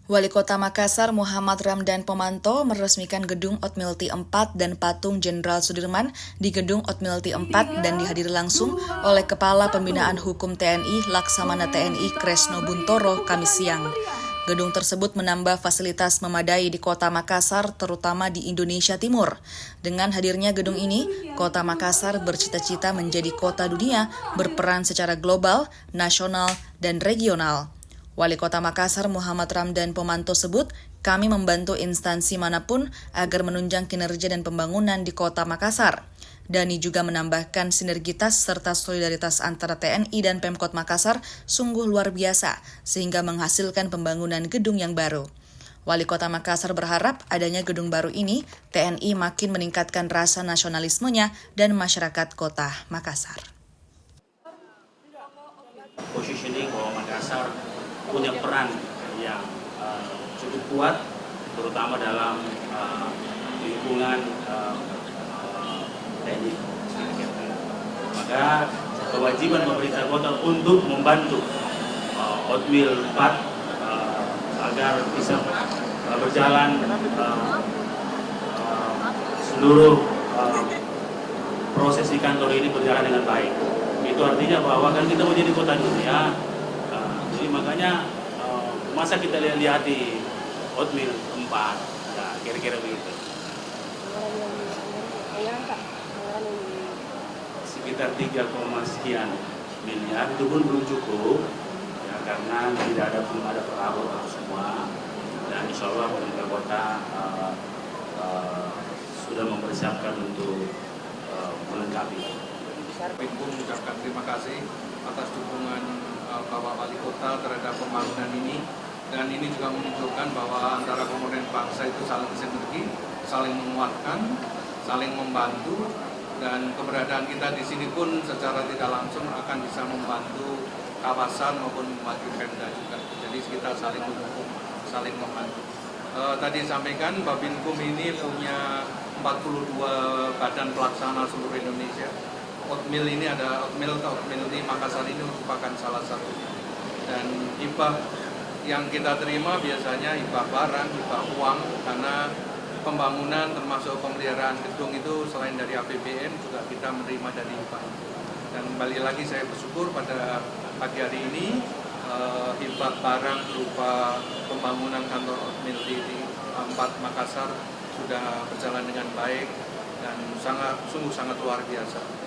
Wali Kota Makassar Muhammad Ramdan Pomanto meresmikan Gedung Otmilty 4 dan patung Jenderal Sudirman di Gedung Otmilty 4 dan dihadiri langsung oleh Kepala Pembinaan Hukum TNI Laksamana TNI Kresno Buntoro Kamis siang. Gedung tersebut menambah fasilitas memadai di Kota Makassar, terutama di Indonesia Timur. Dengan hadirnya gedung ini, Kota Makassar bercita-cita menjadi kota dunia berperan secara global, nasional, dan regional. Wali Kota Makassar Muhammad Ramdan Pomanto sebut, kami membantu instansi manapun agar menunjang kinerja dan pembangunan di Kota Makassar. Dani juga menambahkan sinergitas serta solidaritas antara TNI dan Pemkot Makassar sungguh luar biasa, sehingga menghasilkan pembangunan gedung yang baru. Wali Kota Makassar berharap adanya gedung baru ini, TNI makin meningkatkan rasa nasionalismenya dan masyarakat Kota Makassar. Positioning bahwa Makassar punya peran yang cukup kuat, terutama dalam lingkungan TNI. Maka kewajiban pemerintah kota untuk membantu Otmil 4 agar bisa berjalan seluruh proses di kantor ini berjalan dengan baik. Itu artinya bahwa kan kita mau jadi kota dunia. Jadi makanya masa kita lihat di Otmil 4, ya kira-kira begitu. Sekitar 3, sekian miliar, itu pun belum cukup, ya, karena belum ada perabot semua. Dan insya Allah pemerintah kota sudah mempersiapkan untuk melengkapi. Pintu mengucapkan terima kasih atas dukungan Bapak Wali Kota terhadap pembangunan ini, dan ini juga menunjukkan bahwa antara komponen bangsa itu saling sinergi, saling menguatkan, saling membantu, dan keberadaan kita di sini pun secara tidak langsung akan bisa membantu kawasan maupun membantu Pemda juga. Jadi kita saling mendukung, saling membantu. Tadi disampaikan Babinkum ini punya 42 badan pelaksana seluruh Indonesia. Otmil ini ada Otmilty Makassar ini merupakan salah satu. Dan hibah yang kita terima biasanya hibah barang, hibah uang, karena pembangunan termasuk pemeliharaan gedung itu selain dari APBN juga kita menerima dari hibah. Dan kembali lagi saya bersyukur pada pagi hari ini hibah barang berupa pembangunan kantor Otmilty di 4 Makassar sudah berjalan dengan baik dan sungguh sangat luar biasa.